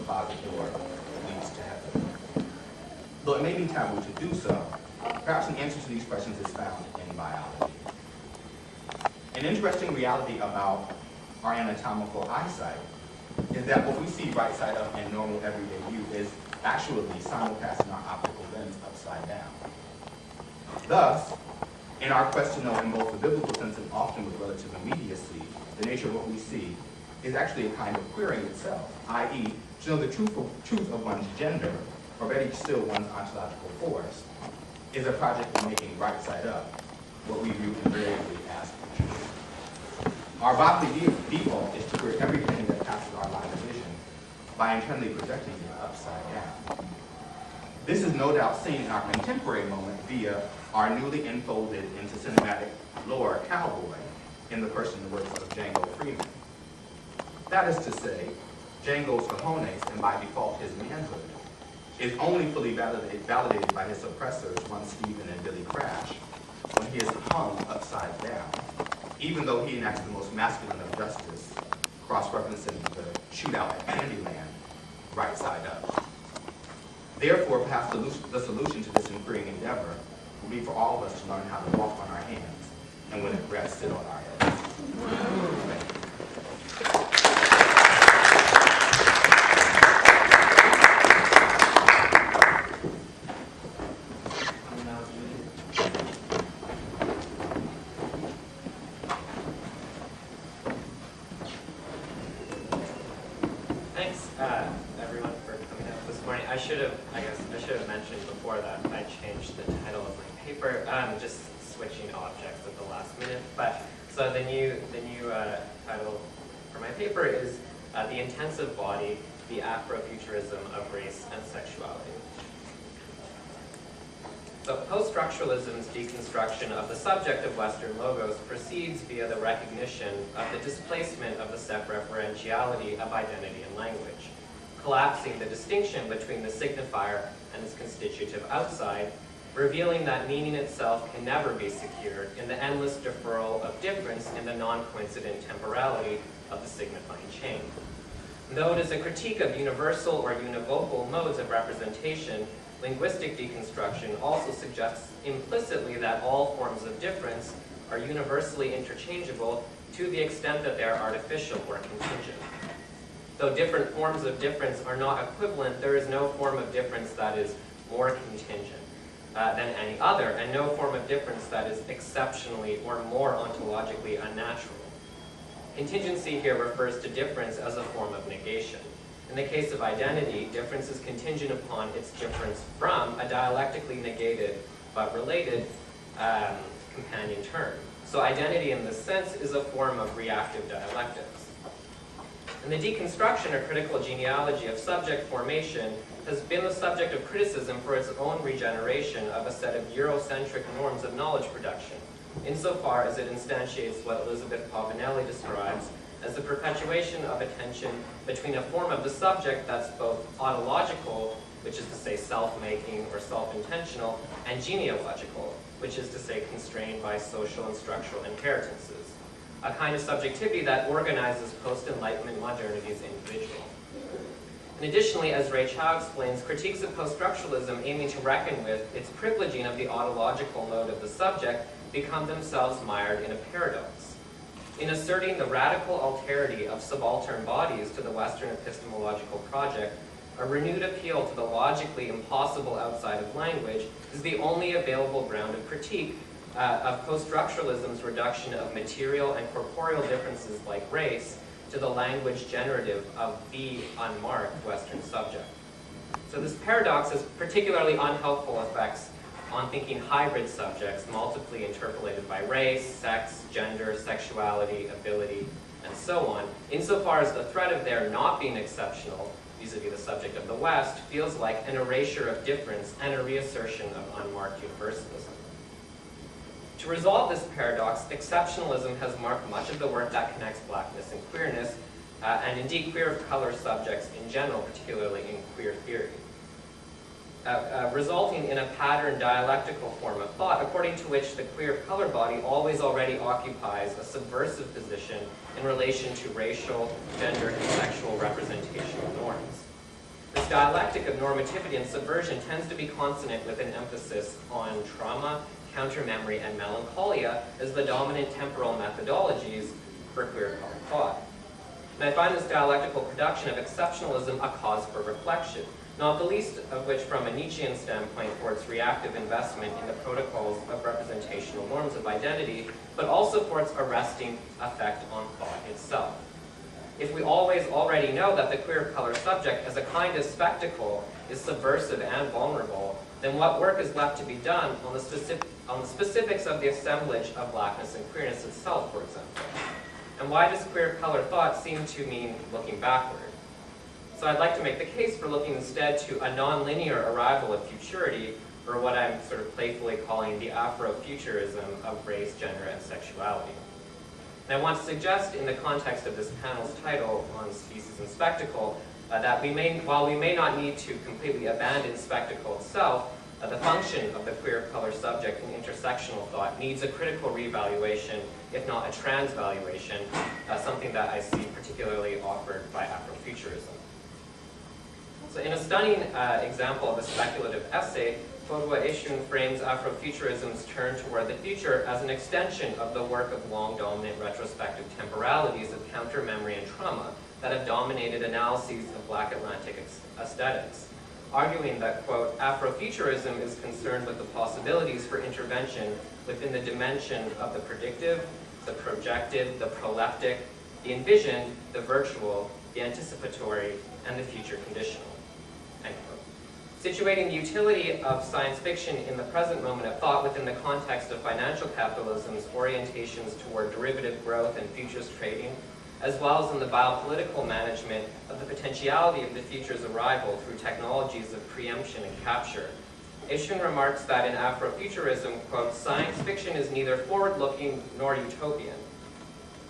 closet door leads to heaven. Though it may be taboo to do so, perhaps an answer to these questions is found in biology. An interesting reality about our anatomical eyesight is that what we see right side up in normal everyday view is actually simulcasting our optical lens upside down. Thus, in our quest to know in both the biblical sense and often with relative immediacy, the nature of what we see is actually a kind of querying itself, i.e., to know the truth of one's gender, or better still, one's ontological force, is a project of making right side up what we view invariably as the truth. Our bodily default is to query everything that passes our line of vision by internally projecting it upside down. This is no doubt seen in our contemporary moment via our newly enfolded into cinematic lore cowboy in the person and works of Django Freeman. That is to say, Django's cojones, and by default his manhood, is only fully validated by his oppressors, one Stephen and Billy Crash, when he is hung upside down, even though he enacts the most masculine of justice, cross-referencing the shootout at Candyland, right side up. Therefore, perhaps the solution to this inquiring endeavor will be for all of us to learn how to walk on our hands, and when it rests, sit on our heads. Thanks, everyone, for coming out this morning. I should have mentioned before that I changed the title of my paper, just switching objects at the last minute. But so the new title for my paper is The Intensive Body, the Afrofuturism of Race and Sexuality. So post-structuralism's deconstruction of the subject of Western logos proceeds via the recognition of the displacement of the self-referentiality of identity and language, collapsing the distinction between the signifier and its constitutive outside, revealing that meaning itself can never be secured in the endless deferral of difference in the non-coincident temporality of the signifying chain. Though it is a critique of universal or univocal modes of representation, linguistic deconstruction also suggests implicitly that all forms of difference are universally interchangeable to the extent that they are artificial or contingent. Though different forms of difference are not equivalent, there is no form of difference that is more contingent than any other, and no form of difference that is exceptionally or more ontologically unnatural. Contingency here refers to difference as a form of negation. In the case of identity, difference is contingent upon its difference from a dialectically negated but related companion term. So identity in this sense is a form of reactive dialectics. And the deconstruction or critical genealogy of subject formation has been the subject of criticism for its own regeneration of a set of Eurocentric norms of knowledge production, insofar as it instantiates what Elizabeth Povinelli describes as the perpetuation of a tension between a form of the subject that's both autological, which is to say self-making or self-intentional, and genealogical, which is to say constrained by social and structural inheritances, a kind of subjectivity that organizes post-Enlightenment modernity's individual. And additionally, as Ray Chow explains, critiques of post-structuralism aiming to reckon with its privileging of the autological mode of the subject become themselves mired in a paradox. In asserting the radical alterity of subaltern bodies to the Western epistemological project, a renewed appeal to the logically impossible outside of language is the only available ground of critique of post-structuralism's reduction of material and corporeal differences like race to the language generative of the unmarked Western subject. So this paradox has particularly unhelpful effects on thinking hybrid subjects multiply interpolated by race, sex, gender, sexuality, ability, and so on, insofar as the threat of their not being exceptional vis-a-vis the subject of the West feels like an erasure of difference and a reassertion of unmarked universalism. To resolve this paradox, exceptionalism has marked much of the work that connects blackness and queerness, and indeed queer of color subjects in general, particularly in queer theory. Resulting in a pattern dialectical form of thought, according to which the queer color body always already occupies a subversive position in relation to racial, gender, and sexual representational norms. dialectic of normativity and subversion tends to be consonant with an emphasis on trauma, counter-memory, and melancholia as the dominant temporal methodologies for queer color thought. And I find this dialectical production of exceptionalism a cause for reflection, not the least of which from a Nietzschean standpoint for its reactive investment in the protocols of representational norms of identity, but also for its arresting effect on thought itself. If we always already know that the queer color subject as a kind of spectacle is subversive and vulnerable, then what work is left to be done on the specifics of the assemblage of blackness and queerness itself, for example? And why does queer color thought seem to mean looking backward? So I'd like to make the case for looking instead to a non-linear arrival of futurity, or what I'm sort of playfully calling the Afrofuturism of race, gender, and sexuality. And I want to suggest in the context of this panel's title on species and spectacle, that while we may not need to completely abandon spectacle itself, the function of the queer color subject in intersectional thought needs a critical reevaluation, if not a transvaluation, something that I see particularly offered by Afrofuturism. So in a stunning example of a speculative essay, Enqu frames Afrofuturism's turn toward the future as an extension of the work of long-dominant retrospective temporalities of counter-memory and trauma that have dominated analyses of Black Atlantic aesthetics, arguing that, quote, Afrofuturism is concerned with the possibilities for intervention within the dimension of the predictive, the projective, the proleptic, the envisioned, the virtual, the anticipatory, and the future conditional, end quote. Situating the utility of science fiction in the present moment of thought within the context of financial capitalism's orientations toward derivative growth and futures trading, as well as in the biopolitical management of the potentiality of the future's arrival through technologies of preemption and capture. Enqu remarks that in Afrofuturism, quote, science fiction is neither forward-looking nor utopian.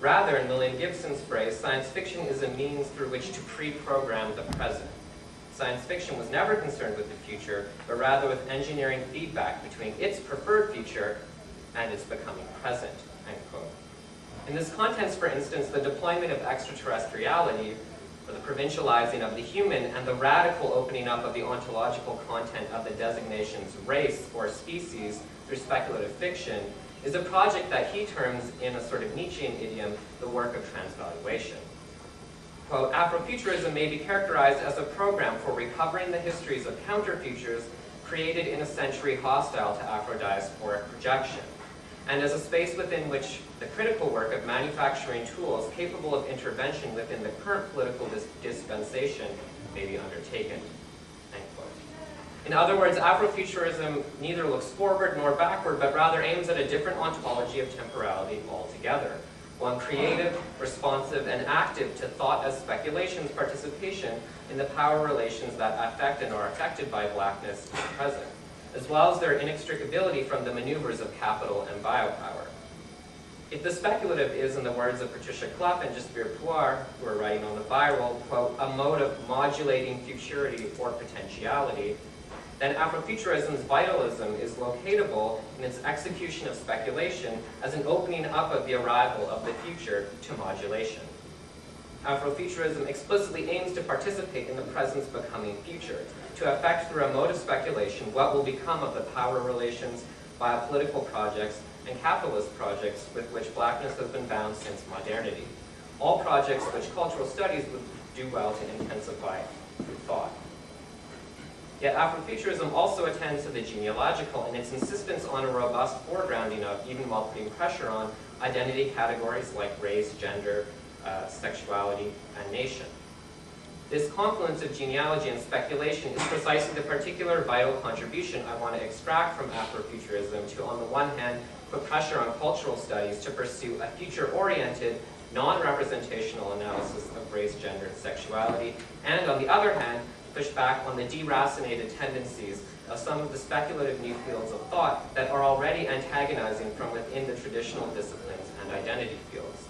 Rather, in William Gibson's phrase, science fiction is a means through which to pre-program the present. Science fiction was never concerned with the future, but rather with engineering feedback between its preferred future and its becoming present, end quote. In this context, for instance, the deployment of extraterrestriality, or the provincializing of the human, and the radical opening up of the ontological content of the designations race or species through speculative fiction, is a project that he terms, in a sort of Nietzschean idiom, the work of transvaluation. Quote, Afrofuturism may be characterized as a program for recovering the histories of counterfutures created in a century hostile to Afro-diasporic projection, and as a space within which the critical work of manufacturing tools capable of intervention within the current political dispensation may be undertaken, end quote. In other words, Afrofuturism neither looks forward nor backward, but rather aims at a different ontology of temporality altogether, one creative, responsive, and active to thought as speculation's participation in the power relations that affect and are affected by blackness in the present, as well as their inextricability from the maneuvers of capital and biopower. If the speculative is, in the words of Patricia Clough and Jasbir Puar, who are writing on the viral, quote, a mode of modulating futurity or potentiality, then Afrofuturism's vitalism is locatable in its execution of speculation as an opening up of the arrival of the future to modulation. Afrofuturism explicitly aims to participate in the present's becoming future, to affect through a mode of speculation what will become of the power relations, biopolitical projects, and capitalist projects with which blackness has been bound since modernity. All projects which cultural studies would do well to intensify through thought. Yet Afrofuturism also attends to the genealogical in its insistence on a robust foregrounding of, even while putting pressure on, identity categories like race, gender, sexuality, and nation. This confluence of genealogy and speculation is precisely the particular vital contribution I want to extract from Afrofuturism to, on the one hand, put pressure on cultural studies to pursue a future-oriented, non-representational analysis of race, gender, and sexuality, and on the other hand, push back on the deracinated tendencies of some of the speculative new fields of thought that are already antagonizing from within the traditional disciplines and identity fields.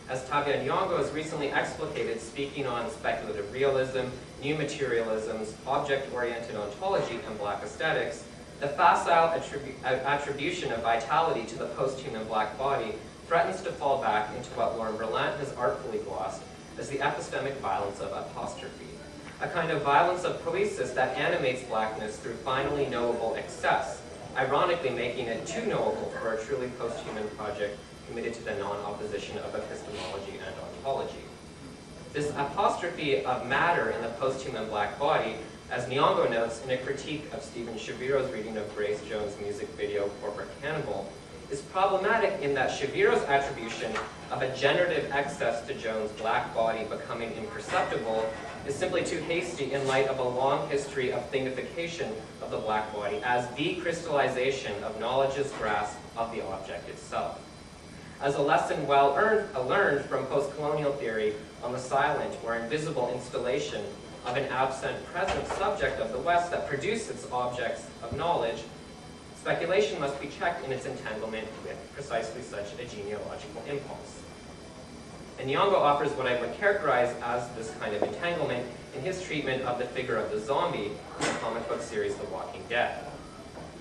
As Tavia Nyong'o has recently explicated, speaking on speculative realism, new materialisms, object-oriented ontology, and black aesthetics, the facile attribution of vitality to the post-human black body threatens to fall back into what Lauren Berlant has artfully glossed as the epistemic violence of apostrophe, a kind of violence of poesis that animates blackness through finally knowable excess, ironically making it too knowable for a truly post-human project committed to the non-opposition of epistemology and ontology. This apostrophe of matter in the post-human black body, as Nyong'o notes in a critique of Stephen Shaviro's reading of Grace Jones' music video Corporate Cannibal, is problematic in that Shaviro's attribution of a generative excess to Jones' black body becoming imperceptible is simply too hasty in light of a long history of thingification of the black body as the crystallization of knowledge's grasp of the object itself. As a lesson well learned from post-colonial theory on the silent or invisible installation of an absent present subject of the West that produced its objects of knowledge, speculation must be checked in its entanglement with precisely such a genealogical impulse. And Nyong'o offers what I would characterize as this kind of entanglement in his treatment of the figure of the zombie in the comic book series The Walking Dead.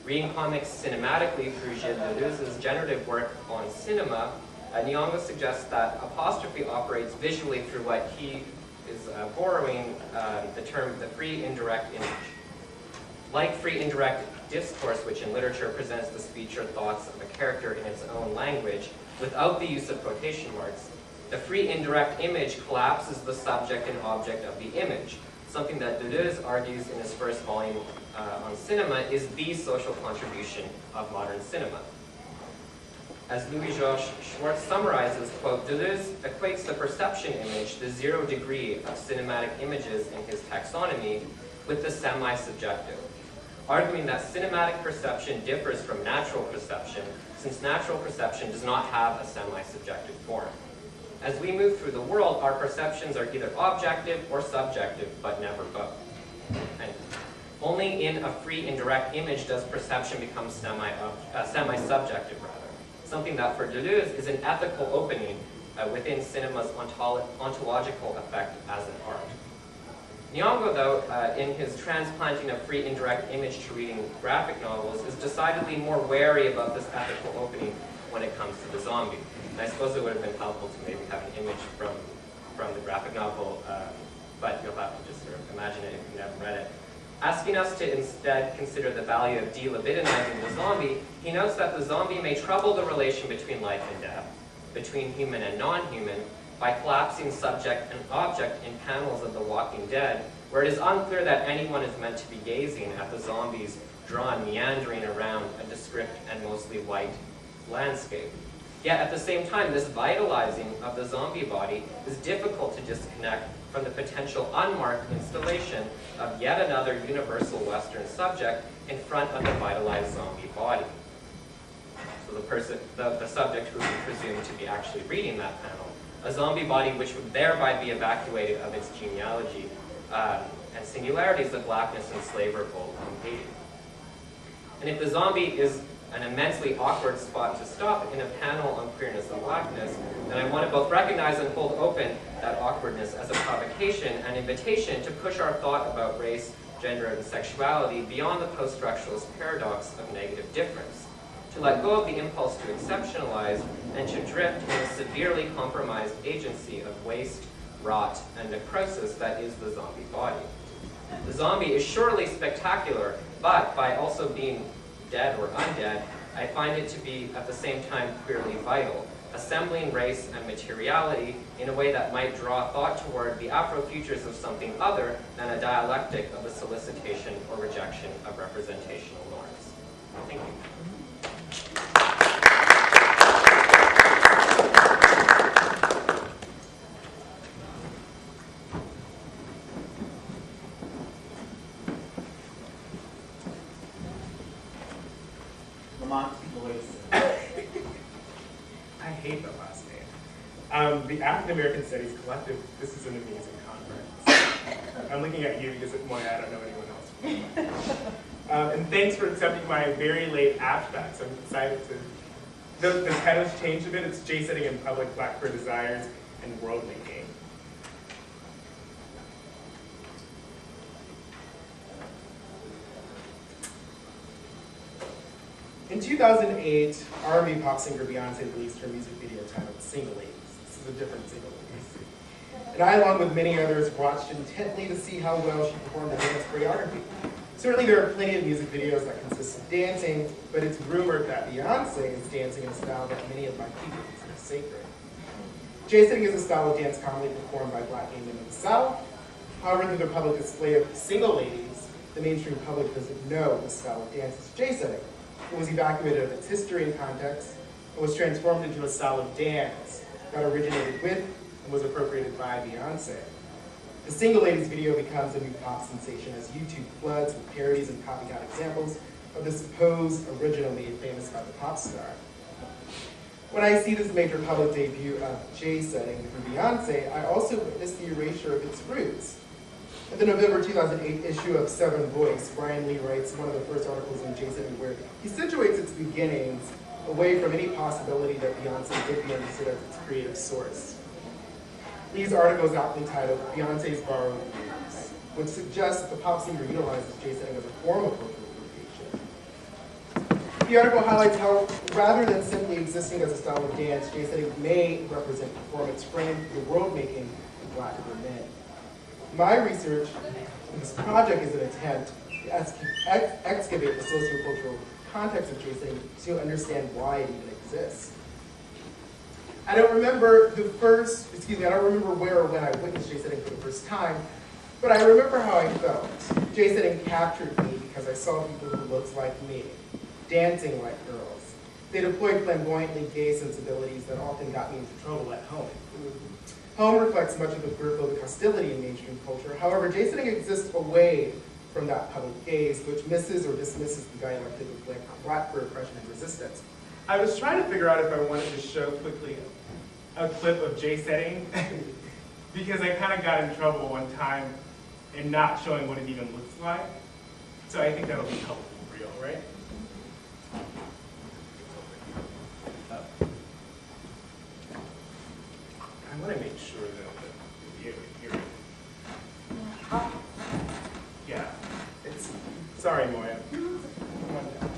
Reading comics cinematically through Gilles Deleuze's generative work on cinema, Nyong'o suggests that apostrophe operates visually through what he is borrowing the term the free indirect image. Like free indirect discourse, which in literature presents the speech or thoughts of a character in its own language without the use of quotation marks, the free indirect image collapses the subject and object of the image, something that Deleuze argues in his first volume on cinema is the social contribution of modern cinema. As Louis-Georges Schwartz summarizes, quote, Deleuze equates the perception image, the 0 degree of cinematic images in his taxonomy, with the semi-subjective, arguing that cinematic perception differs from natural perception, since natural perception does not have a semi-subjective form. As we move through the world, our perceptions are either objective or subjective, but never both. And only in a free indirect image does perception become semi-subjective, rather. Something that for Deleuze is an ethical opening within cinema's ontological effect as an art. Nyong'o, though, in his transplanting of free indirect image to reading graphic novels, is decidedly more wary about this ethical opening when it comes to the zombie. And I suppose it would have been helpful to maybe have an image from the graphic novel, but you'll have to just sort of imagine it if you've never read it. Asking us to instead consider the value of delibidinizing the zombie, he notes that the zombie may trouble the relation between life and death, between human and non-human, by collapsing subject and object in panels of The Walking Dead, where it is unclear that anyone is meant to be gazing at the zombies drawn meandering around a descript and mostly white landscape. Yet at the same time, this vitalizing of the zombie body is difficult to disconnect from the potential unmarked installation of yet another universal Western subject in front of the vitalized zombie body. So the subject who would be presumed to be actually reading that panel, a zombie body which would thereby be evacuated of its genealogy and singularities of blackness and slaver bold competing. And if the zombie is an immensely awkward spot to stop in a panel on queerness and blackness, then I want to both recognize and hold open that awkwardness as a provocation and invitation to push our thought about race, gender, and sexuality beyond the post-structuralist paradox of negative difference, to let go of the impulse to exceptionalize and to drift in a severely compromised agency of waste, rot, and necrosis that is the zombie body. The zombie is surely spectacular, but by also being dead or undead, I find it to be at the same time queerly vital, assembling race and materiality in a way that might draw thought toward the Afrofutures of something other than a dialectic of the solicitation or rejection of representational norms. Thank you. Lamont, Lloyd-Sims. I hate that last name. The African American Studies Collective, this is an amazing conference. I'm looking at you because, Moya, I don't know anyone else. And thanks for accepting my very late abstracts. I'm excited to, the title's changed a bit. It's Jay Sitting in Public, Black Queer Desires, and World Making. In 2008, R&B pop singer Beyonce released her music video titled Single Ladies. This is a different Single Ladies. And and I, along with many others, watched intently to see how well she performed the dance choreography. Certainly there are plenty of music videos that consist of dancing, but it's rumored that Beyonce is dancing in a style that many of my people consider sacred. J-setting is a style of dance commonly performed by Black women in the South. However, through the public display of single ladies, the mainstream public doesn't know the style of dance is J-setting. It was evacuated of its history and context, and was transformed into a style of dance that originated with and was appropriated by Beyonce. The Single Ladies video becomes a new pop sensation as YouTube floods with parodies and copycat examples of the supposed original made famous by the pop star. When I see this major public debut of J-setting through Beyonce, I also witness the erasure of its roots. In the November 2008 issue of Seven Voice, Brian Lee writes one of the first articles in J-setting where he situates its beginnings away from any possibility that Beyonce could be understood as its creative source. Lee's article is aptly titled Beyonce's Borrowed Roots, which suggests that the pop singer utilizes J-setting as a form of cultural appropriation. The article highlights how, rather than simply existing as a style of dance, J-setting may represent performance framed for the world-making of Black men. My research in this project is an attempt to excavate the sociocultural context of J-setting to understand why it even exists. I don't remember where or when I witnessed J-setting for the first time, but I remember how I felt. J-setting captured me because I saw people who looked like me, dancing like girls. They deployed flamboyantly gay sensibilities that often got me into trouble at home. Home reflects much of the queer-phobic hostility in mainstream culture. However, J-setting exists away from that public gaze, which misses or dismisses the dialectic of Black queer oppression and resistance. I was trying to figure out if I wanted to show quickly a clip of J-setting because I kind of got in trouble one time in not showing what it even looks like. So I think that'll be helpful for y'all, right? I want to make sure that you'll be able to hear it. Yeah, sorry, Moya. Come on down.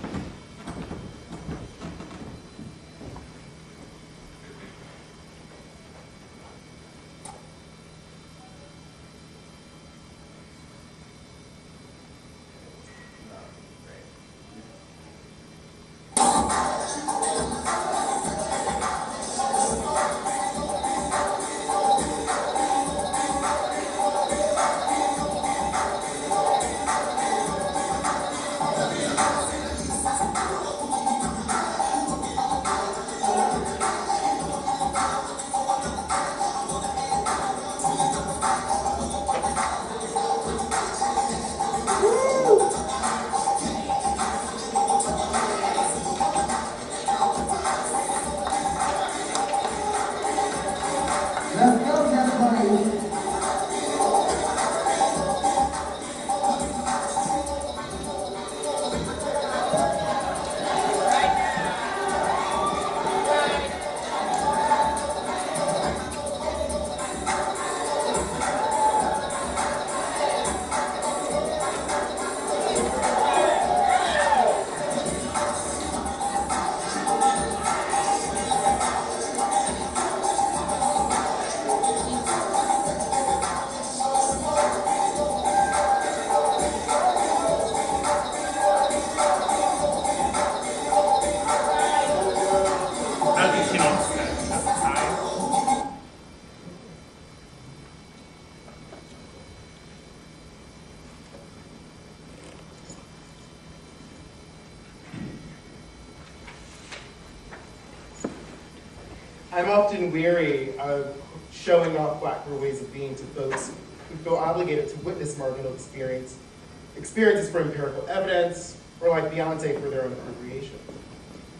I'm often weary of showing off Black queer ways of being to folks who feel obligated to witness marginal experiences for empirical evidence, or like Beyonce for their own appropriation.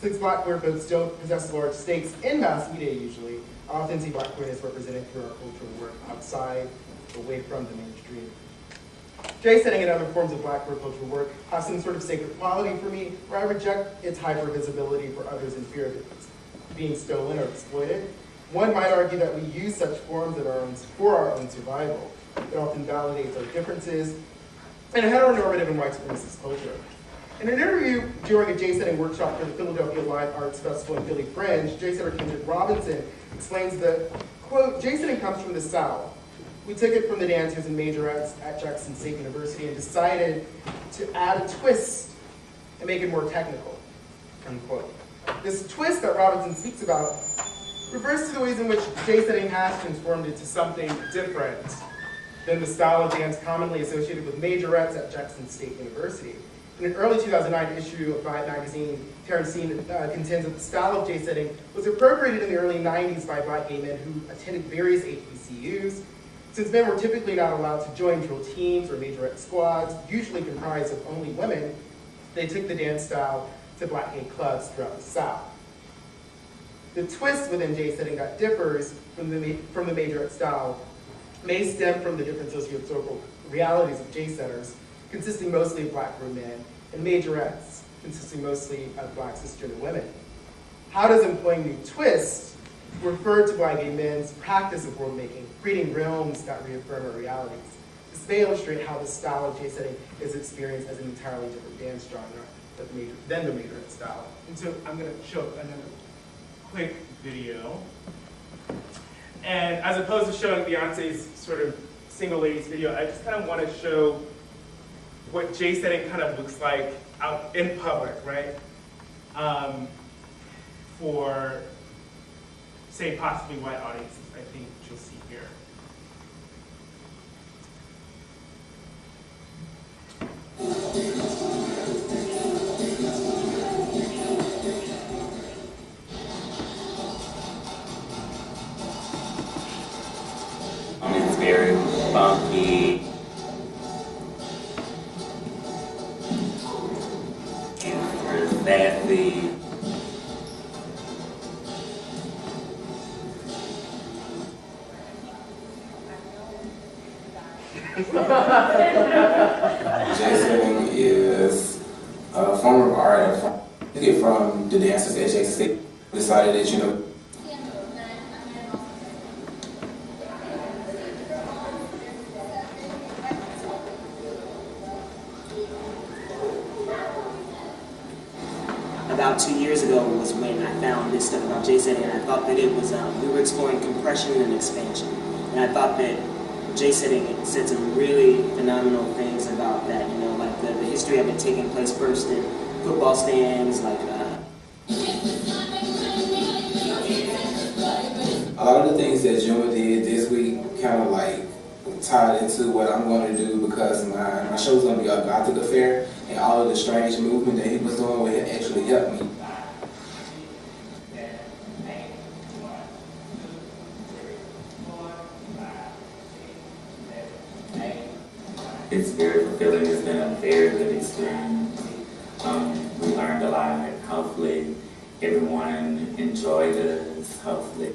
Since Black queer folks don't possess large stakes in mass media usually, I often see Black queerness represented through our cultural work outside, away from the mainstream. J-setting and other forms of Black queer cultural work have some sort of sacred quality for me, where I reject its hyper-visibility for others in fear of it being stolen or exploited. One might argue that we use such forms for our own survival. It often validates our differences in a heteronormative and white supremacist culture. In an interview during a J-setting workshop for the Philadelphia Live Arts Festival in Philly Fringe, J-setter Kendrick Robinson explains that, quote, J-setting comes from the South, We took it from the dancers and majorettes at Jackson State University and decided to add a twist and make it more technical, unquote. This twist that Robinson speaks about refers to the ways in which J-setting has transformed into something different than the style of dance commonly associated with majorettes at Jackson State University. In an early 2009 issue of Vibe magazine, Terrence Dean contends that the style of J-setting was appropriated in the early 90s by Black gay men who attended various HBCUs. Since men were typically not allowed to join drill teams or majorette squads, usually comprised of only women, they took the dance style to Black gay clubs throughout the South. The twist within J-setting that differs from the majorette style may stem from the different socio-historical realities of J-setters, consisting mostly of Black queer men, and majorettes, consisting mostly of Black cisgender women. How does employing new twists refer to Black gay men's practice of world-making, creating realms that reaffirm our realities? This may illustrate how the style of J-setting is experienced as an entirely different dance genre than the majorette style. And so I'm going to show another quick video. And as opposed to showing Beyonce's sort of single ladies video, I just kind of want to show what J-setting kind of looks like out in public, right? For, say, possibly white audiences, I think you'll see here. It's very funky. It's nasty. J-setting is a form of art from the dancers at Jackson State. Decided that, you know, about 2 years ago was when I found this stuff about J-setting, and I thought that it was, we were exploring compression and expansion. And I thought that J-setting said some really phenomenal things about that, you know, like the history of it taking place first in football stands, like a lot of the things that Juma did this week kind of like tied into what I'm going to do, because my show's going to be a Gothic affair, and all of the strange movement that he was doing would actually help me. It's very fulfilling. It's been a very good experience. We learned a lot. Hopefully everyone enjoyed us. Hopefully.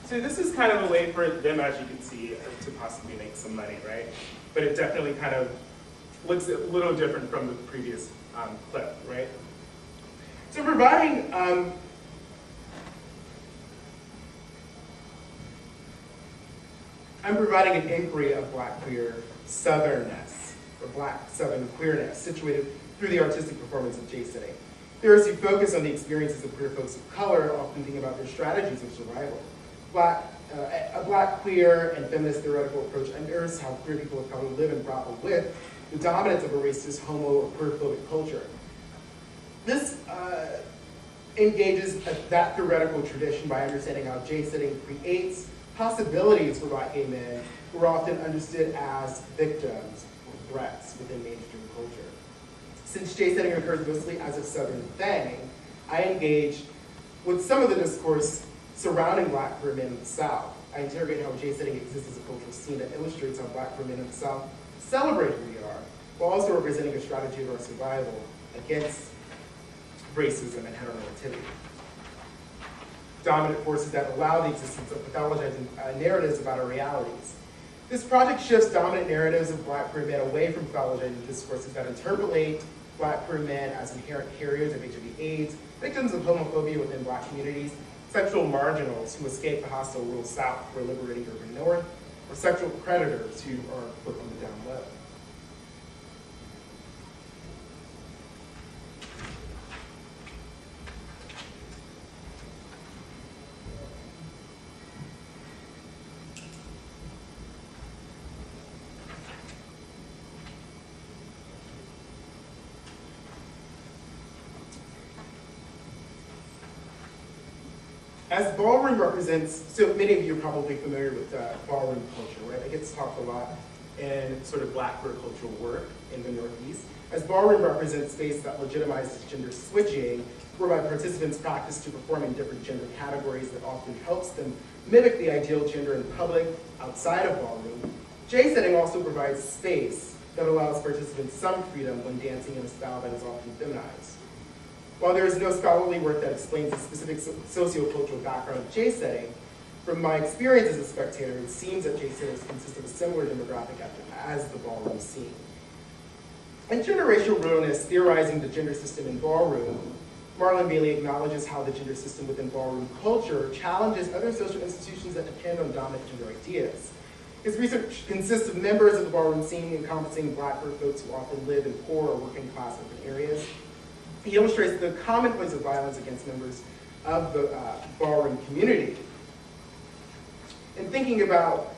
So this is kind of a way for them, as you can see, to possibly make some money, right? But it definitely kind of looks a little different from the previous clip, right? So providing I'm providing an inquiry of Black queer Southernness, or Black Southern queerness, situated through the artistic performance of J-setting. Theorists who focus on the experiences of queer folks of color often think about their strategies of survival. A Black queer and feminist theoretical approach unearths how queer people of color live and grapple with the dominance of a racist, homo, or queerphobic culture. This engages that theoretical tradition by understanding how J-setting creates possibilities for Black gay men who are often understood as victims or threats within mainstream culture. Since J-setting occurs mostly as a Southern thing, I engage with some of the discourse surrounding Black queer men in the South. I interrogate how J-setting exists as a cultural scene that illustrates how Black queer men in the South celebrate who we are, while also representing a strategy of our survival against racism and heteronormativity. Dominant forces that allow the existence of pathologizing narratives about our realities. This project shifts dominant narratives of Black queer men away from pathologizing discourses that interpolate Black queer men as inherent carriers of HIV/AIDS, victims of homophobia within Black communities, sexual marginals who escape the hostile rural South for a liberating urban North, or sexual predators who are put on the down low. as ballroom represents, so many of you are probably familiar with ballroom culture, right? It gets talked a lot in sort of Black queer cultural work in the Northeast. As ballroom represents space that legitimizes gender switching, whereby participants practice to perform in different gender categories that often helps them mimic the ideal gender in public outside of ballroom. J-setting also provides space that allows participants some freedom when dancing in a style that is often feminized. While there is no scholarly work that explains the specific sociocultural background of J-setting, from my experience as a spectator, it seems that J-settings consist of a similar demographic as the ballroom scene. In Generational Realness, Theorizing the Gender System in Ballroom, Marlon Bailey acknowledges how the gender system within ballroom culture challenges other social institutions that depend on dominant gender ideas. His research consists of members of the ballroom scene encompassing Black queer folks who often live in poor or working class urban areas. He illustrates the commonplace of violence against members of the ballroom community. In thinking about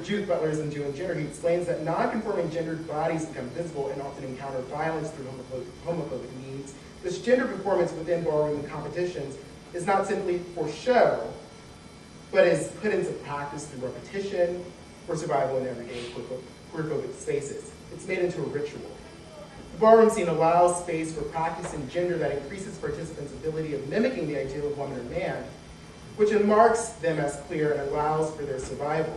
Judith Butler's and Julian gender, he explains that non-conforming gendered bodies become visible and often encounter violence through homophobic means. This gender performance within ballroom competitions is not simply for show, but is put into practice through repetition for survival in everyday queerphobic spaces. It's made into a ritual. The ballroom scene allows space for practicing gender that increases participants' ability of mimicking the ideal of woman or man, which marks them as queer and allows for their survival.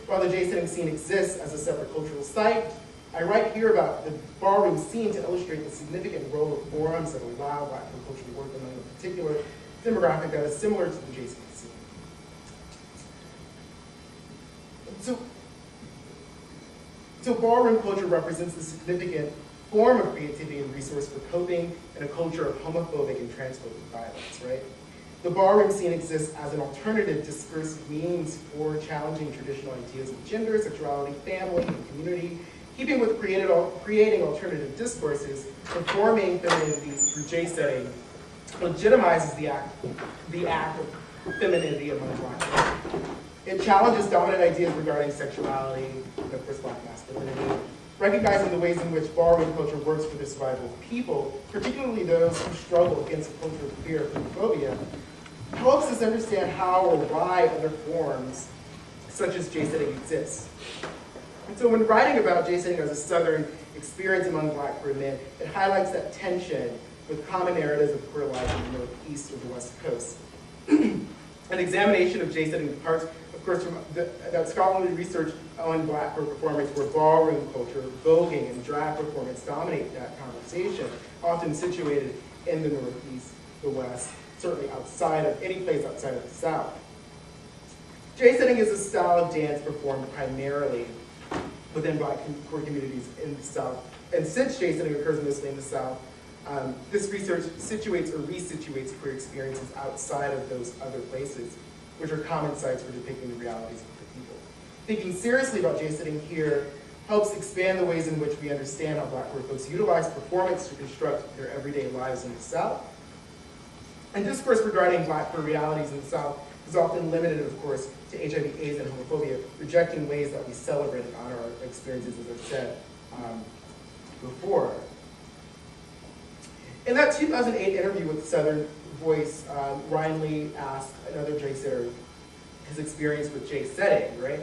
While the J-setting scene exists as a separate cultural site, I write here about the ballroom scene to illustrate the significant role of forums that allow Black culture to work among a particular demographic that is similar to the J-setting scene. So ballroom culture represents a significant form of creativity and resource for coping in a culture of homophobic and transphobic violence, right? The ballroom scene exists as an alternative discursive means for challenging traditional ideas of gender, sexuality, family, and community, keeping with creating alternative discourses, performing femininity through J-setting legitimizes the act of femininity among Black people. It challenges dominant ideas regarding sexuality, and of course Black masculinity, recognizing the ways in which ballroom culture works for the survival of people, particularly those who struggle against a culture of fear and phobia, helps us understand how or why other forms, such as J-setting, exist. And so when writing about J-setting as a Southern experience among Black queer men, it highlights that tension with common narratives of queer life in the Northeast or the West Coast. An examination of J-setting departs, of course, from that scholarly research on Black queer performance where ballroom culture, voguing, and drag performance dominate that conversation, often situated in the Northeast, the West, certainly outside of any place outside of the South. J-setting is a style of dance performed primarily within Black queer communities in the South. And since J-setting occurs mostly in the South, this research situates or resituates queer experiences outside of those other places, which are common sites for depicting the realities of queer people. Thinking seriously about J-setting here helps expand the ways in which we understand how Black queer folks utilize performance to construct their everyday lives in the South. And discourse regarding Black queer realities in the South is often limited, of course, to HIV, AIDS, and homophobia, rejecting ways that we celebrate and honor our experiences, as I've said before. In that 2008 interview with Southern Voice, Ryan Lee asked another J-setter his experience with J-setting, right?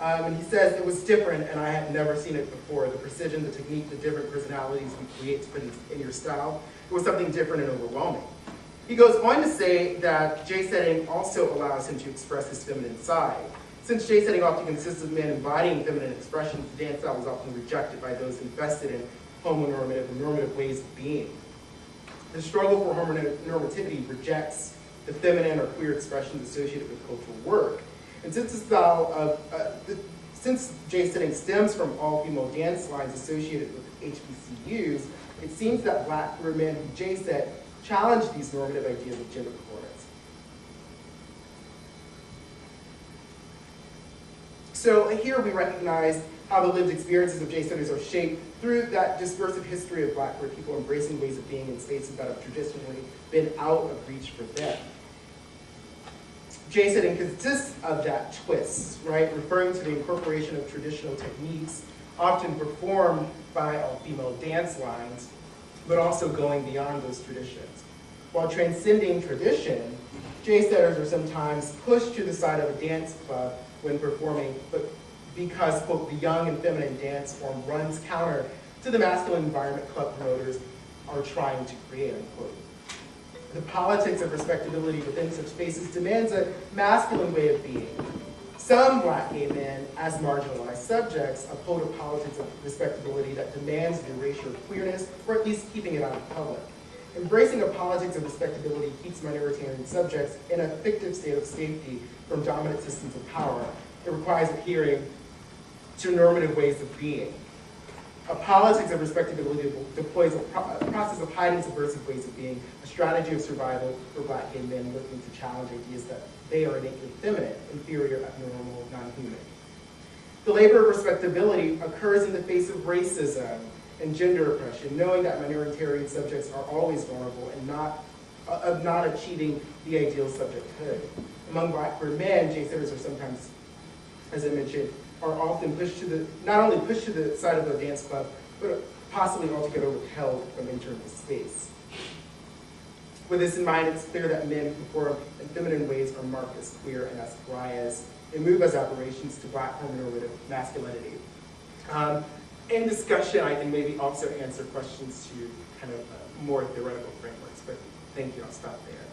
And he says, it was different and I had never seen it before. The precision, the technique, the different personalities we create to put in your style, it was something different and overwhelming. He goes on to say that J-setting also allows him to express his feminine side. Since J-setting often consists of men embodying feminine expressions, the dance style is often rejected by those invested in homonormative and normative ways of being. The struggle for normativity rejects the feminine or queer expressions associated with cultural work. And since the style of, since J-setting stems from all-female dance lines associated with HBCUs, it seems that Black queer men who J-set challenge these normative ideas of gender performance. So here we recognize how the lived experiences of J-setters are shaped through that discursive history of Black queer people embracing ways of being in spaces that have traditionally been out of reach for them. J-setting consists of that twist, right? Referring to the incorporation of traditional techniques, often performed by all-female dance lines, but also going beyond those traditions. While transcending tradition, J-setters are sometimes pushed to the side of a dance club when performing, but because, quote, the young and feminine dance form runs counter to the masculine environment club promoters are trying to create, unquote. The politics of respectability within such spaces demands a masculine way of being. Some Black gay men, as marginalized subjects, uphold a politics of respectability that demands the erasure of queerness, or at least keeping it out of public. Embracing a politics of respectability keeps minoritarian subjects in a fictive state of safety from dominant systems of power. It requires adhering to normative ways of being. A politics of respectability deploys a process of hiding subversive ways of being, a strategy of survival for Black gay men looking to challenge ideas that they are innately feminine, inferior, abnormal, non-human. The labor of respectability occurs in the face of racism and gender oppression, knowing that minoritarian subjects are always vulnerable and not achieving the ideal subjecthood. Among Black queer men, J-setters are sometimes, as I mentioned, are often pushed to the, not only pushed to the side of the dance club, but possibly altogether withheld from entering the space. With this in mind, it's clear that men who perform in feminine ways are marked as queer and as pariahs and move as aberrations to Black heteronormative masculinity. In discussion, I can maybe also answer questions to kind of more theoretical frameworks, but thank you, I'll stop there.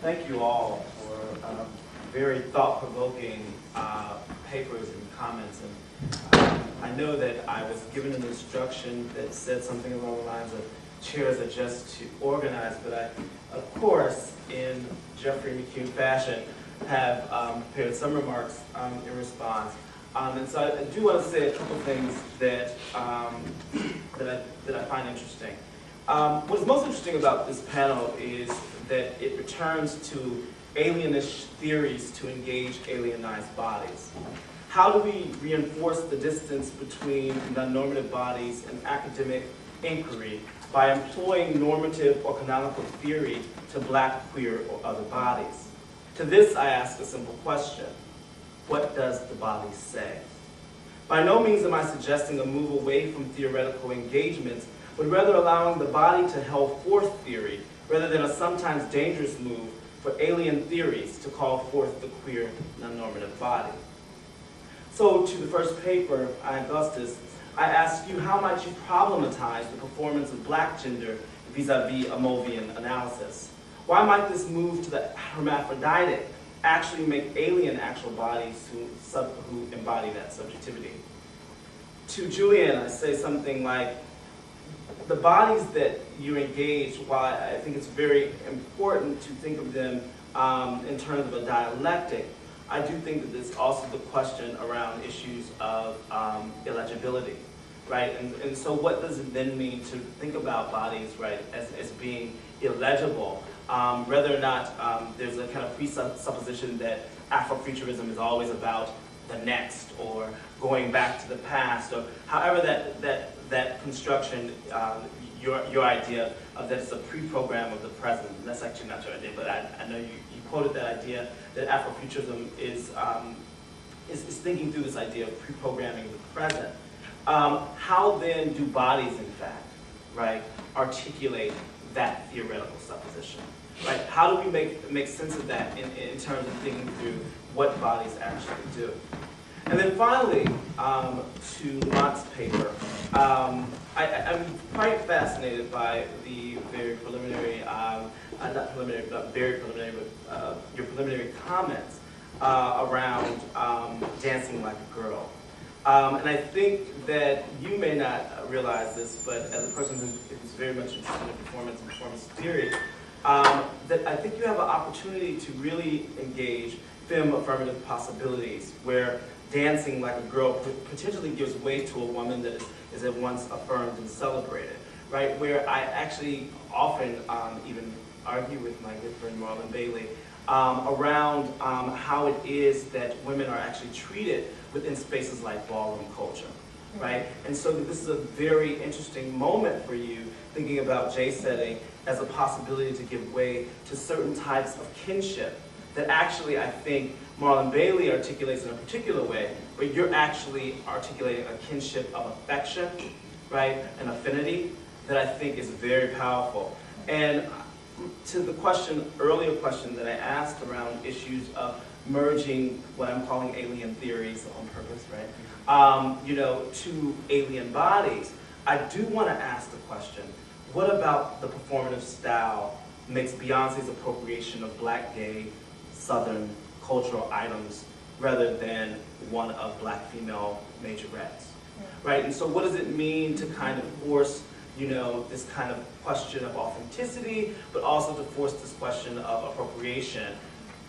Thank you all for very thought-provoking papers and comments. And I know that I was given an instruction that said something along the lines of chairs are just to organize, but I, of course, in Jeffrey McCune fashion, have prepared some remarks in response. And so I do want to say a couple things that, that I find interesting. What's most interesting about this panel is that it returns to alienish theories to engage alienized bodies. How do we reinforce the distance between non-normative bodies and academic inquiry by employing normative or canonical theory to Black, queer, or other bodies? To this, I ask a simple question. What does the body say? By no means am I suggesting a move away from theoretical engagements, but rather allowing the body to hold forth theory, rather than a sometimes dangerous move for alien theories to call forth the queer, non-normative body. So to the first paper, Augustus, I ask you, how might you problematize the performance of Black gender vis-a-vis a Movian analysis? Why might this move to the hermaphroditic actually make alien actual bodies who embody that subjectivity? To Julian, I say something like, the bodies that you engage, while I think it's very important to think of them in terms of a dialectic, I do think that there's also the question around issues of illegibility, right? And so what does it then mean to think about bodies, right, as being illegible? Whether or not there's a kind of presupposition that Afrofuturism is always about the next, or going back to the past, or however that construction, your idea of that it's a pre-program of the present. And that's actually not your idea, but I know you quoted that idea that Afrofuturism is thinking through this idea of pre-programming the present. How then do bodies, in fact, right, articulate that theoretical supposition? Right? How do we make sense of that in terms of thinking through what bodies actually do? And then finally, to Lamont's paper, I'm quite fascinated by the very preliminary, not preliminary, but very preliminary, but your preliminary comments around dancing like a girl. And I think that you may not realize this, but as a person who is very much interested in performance and performance theory, that I think you have an opportunity to really engage femme affirmative possibilities, where dancing like a girl potentially gives way to a woman that is at once affirmed and celebrated, right? Where I actually often even argue with my good friend Marlon Bailey around how it is that women are actually treated within spaces like ballroom culture, right? And so this is a very interesting moment for you, thinking about J-setting as a possibility to give way to certain types of kinship that actually I think Marlon Bailey articulates in a particular way, but you're actually articulating a kinship of affection, right, an affinity that I think is very powerful. And to the earlier question that I asked around issues of merging what I'm calling alien theories on purpose, right, to alien bodies, I do want to ask the question, what about the performative style makes Beyonce's appropriation of black, gay, Southern cultural items rather than one of black female majorettes, right? And so what does it mean to kind of force, this kind of question of authenticity, but also to force this question of appropriation,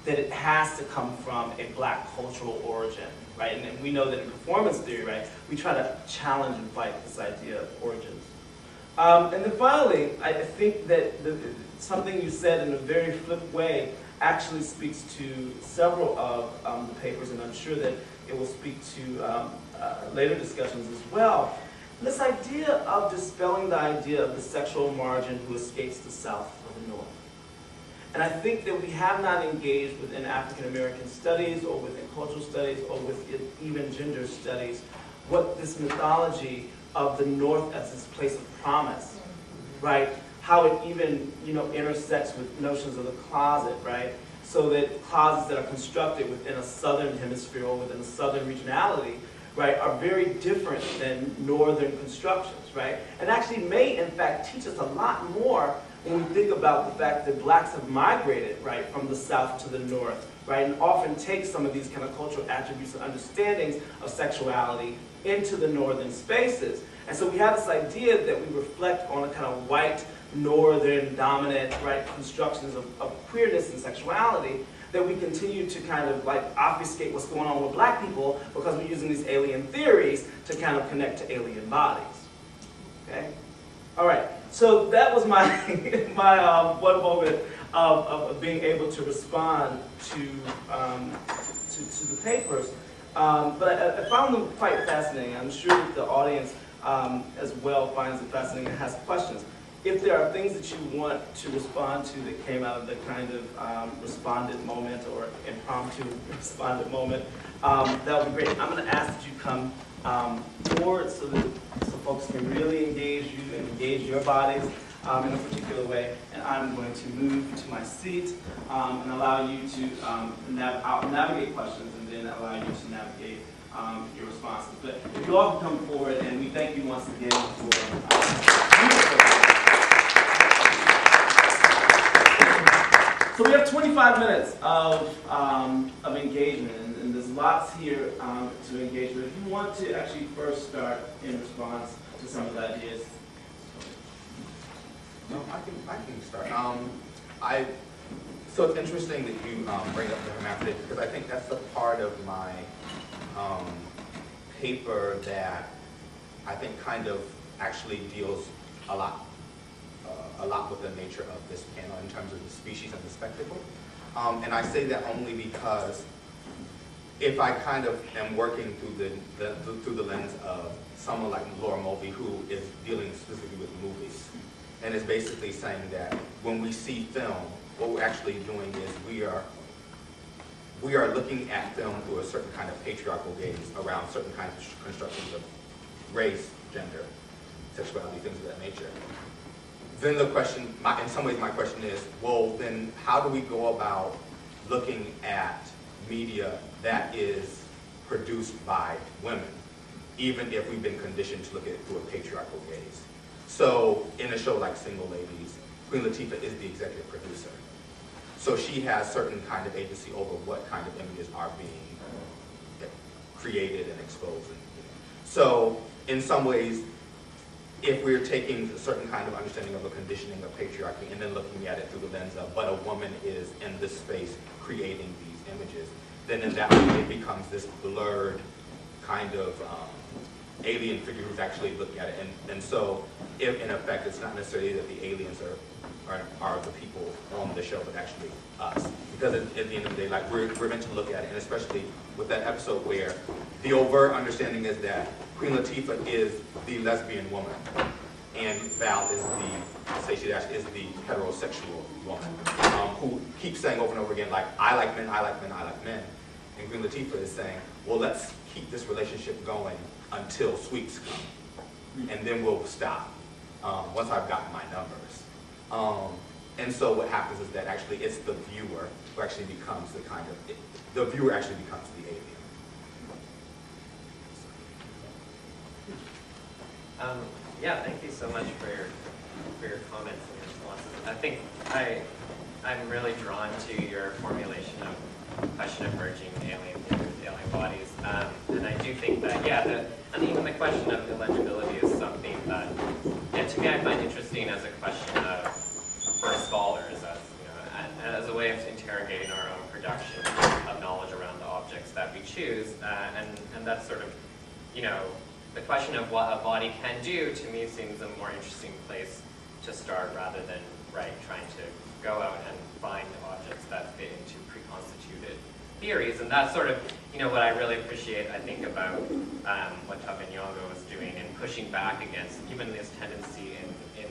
that it has to come from a black cultural origin, right? And we know that in performance theory, right, we try to challenge and fight this idea of origins. And then finally, I think that something you said in a very flip way actually speaks to several of the papers, and I'm sure that it will speak to later discussions as well. This idea of dispelling the idea of the sexual margin who escapes the South or the North. And I think that we have not engaged within African American studies or within cultural studies or within even gender studies what this mythology of the North as this place of promise, right? How it even, intersects with notions of the closet, right? So that closets that are constructed within a Southern hemisphere or within a Southern regionality, right, are very different than Northern constructions, right? And actually may, in fact, teach us a lot more when we think about the fact that blacks have migrated, right, from the South to the North, right, and often take some of these kind of cultural attributes and understandings of sexuality into the Northern spaces. And so we have this idea that we reflect on a kind of white, Northern dominant, right, constructions of queerness and sexuality, that we continue to kind of like obfuscate what's going on with black people because we're using these alien theories to kind of connect to alien bodies. Okay? All right. So that was my one moment of being able to respond to the papers. But I found them quite fascinating. I'm sure that the audience as well finds it fascinating and has questions. If there are things that you want to respond to that came out of the kind of respondent moment or impromptu respondent moment, that would be great. I'm going to ask that you come forward so folks can really engage you and engage your bodies in a particular way. And I'm going to move to my seat and allow you to navigate questions and then allow you to navigate your responses. But if you all can come forward, and we thank you once again for So we have 25 minutes of engagement, and there's lots here to engage with. If you want to actually first start in response to some of the ideas. No, I can start. So it's interesting that you bring up the hermaphrodite, because I think that's the part of my paper that I think kind of actually deals a lot with the nature of this panel in terms of the species and the spectacle. And I say that only because if I kind of am working through the lens of someone like Laura Mulvey, who is dealing specifically with movies, and is basically saying that when we see film, what we're actually doing is we are looking at film through a certain kind of patriarchal gaze around certain kinds of constructions of race, gender, sexuality, things of that nature. Then the question, in some ways my question is, well, then how do we go about looking at media that is produced by women, even if we've been conditioned to look at it through a patriarchal gaze? So in a show like Single Ladies, Queen Latifah is the executive producer. So she has certain kind of agency over what kind of images are being created and exposed. So in some ways, if we're taking a certain kind of understanding of a conditioning of patriarchy and then looking at it through the lens of, but a woman is in this space creating these images, then in that way it becomes this blurred kind of alien figure who's actually looking at it. And so, if in effect, it's not necessarily that the aliens are the people on the show, but actually us. Because at the end of the day, like we're meant to look at it, and especially with that episode where the overt understanding is that Queen Latifah is the lesbian woman, and Val is the say she actually is the heterosexual woman who keeps saying over and over again, like, I like men, I like men, I like men. And Queen Latifah is saying, well, let's keep this relationship going until sweeps come, and then we'll stop once I've gotten my numbers. And so what happens is that actually it's the viewer who actually becomes the viewer actually becomes the alien. Yeah, thank you so much for your comments and your responses. I think I'm really drawn to your formulation of question of merging alien theories, alien bodies, and I do think that and even the question of illegibility is something that to me I find interesting as a question of for scholars as a way of interrogating our own production of knowledge around the objects that we choose, and that's sort of the question of what a body can do, to me, seems a more interesting place to start rather than trying to go out and find objects that fit into pre-constituted theories. And that's sort of what I really appreciate, I think, about what Nyong'o was doing and pushing back against even this tendency in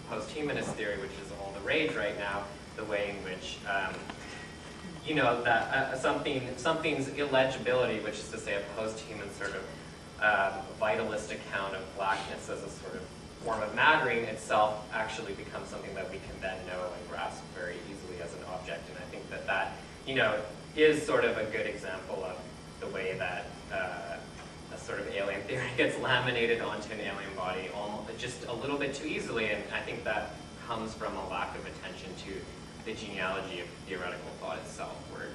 post-humanist theory, which is all the rage right now, the way in which that something's illegibility, which is to say a post-human sort of vitalist account of blackness as a sort of form of mattering itself actually becomes something that we can then know and grasp very easily as an object. And I think that is sort of a good example of the way that a sort of alien theory gets laminated onto an alien body almost just a little bit too easily. And I think that comes from a lack of attention to the genealogy of theoretical thought itself, where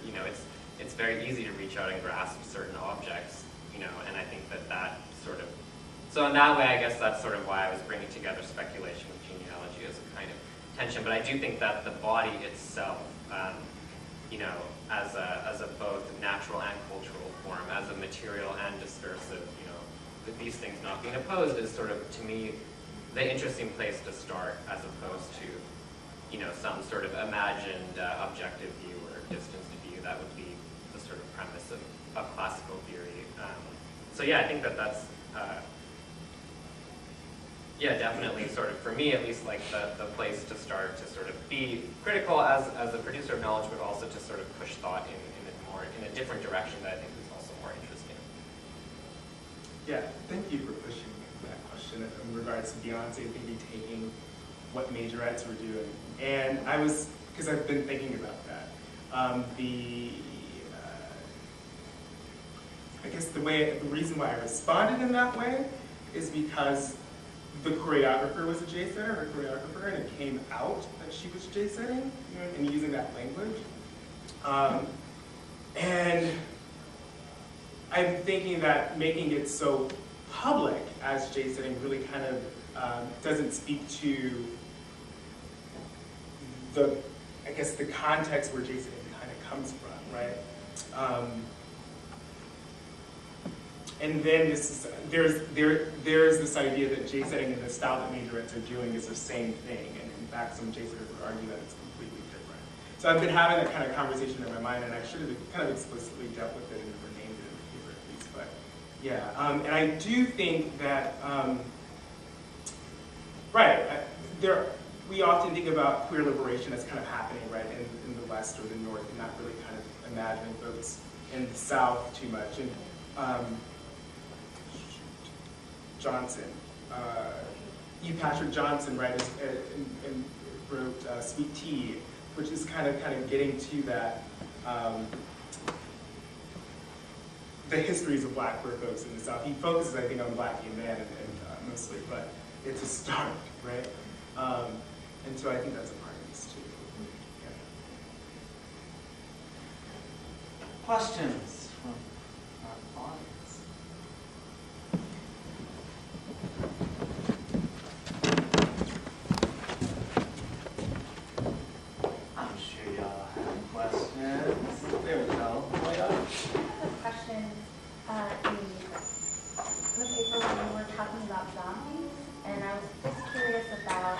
it's very easy to reach out and grasp certain objects. And I think that sort of, so in that way, I guess that's sort of why I was bringing together speculation with genealogy as a kind of tension. But I do think that the body itself, as a both natural and cultural form, as a material and discursive, with these things not being opposed, is sort of, to me, the interesting place to start, as opposed to, some sort of imagined objective view or distanced view that would be the sort of premise of classical theory. So yeah, I think that's definitely sort of, for me at least, like the place to start to sort of be critical as a producer of knowledge, but also to sort of push thought in a different direction that I think is also more interesting. Yeah, thank you for pushing that question in regards to Beyonce maybe taking what majorettes were doing. And because I've been thinking about that. I guess the reason why I responded in that way is because the choreographer was a J-setter, and it came out that she was J-setting, and using that language. And I'm thinking that making it so public as J-setting really kind of doesn't speak to the context where J-setting kind of comes from, right? And then there's this idea that J-setting and the style that majorettes are doing is the same thing, and in fact some J-setters would argue that it's completely different. So I've been having that kind of conversation in my mind, and I should have kind of explicitly dealt with it and never named it in the paper at least, but yeah. And I do think that, we often think about queer liberation as kind of happening right in the West or the North, and not really kind of imagining folks in the South too much. And Johnson, E. Patrick Johnson, right, and wrote Sweet Tea, which is kind of getting to that, the histories of black queer folks in the South. He focuses, I think, on black gay men and mostly, but it's a start, right? And so I think that's a part of this too. Yeah. Questions from our audience? I'm sure y'all have questions. There we go. I have a question. In the paper when we were talking about zombies, and I was just curious about,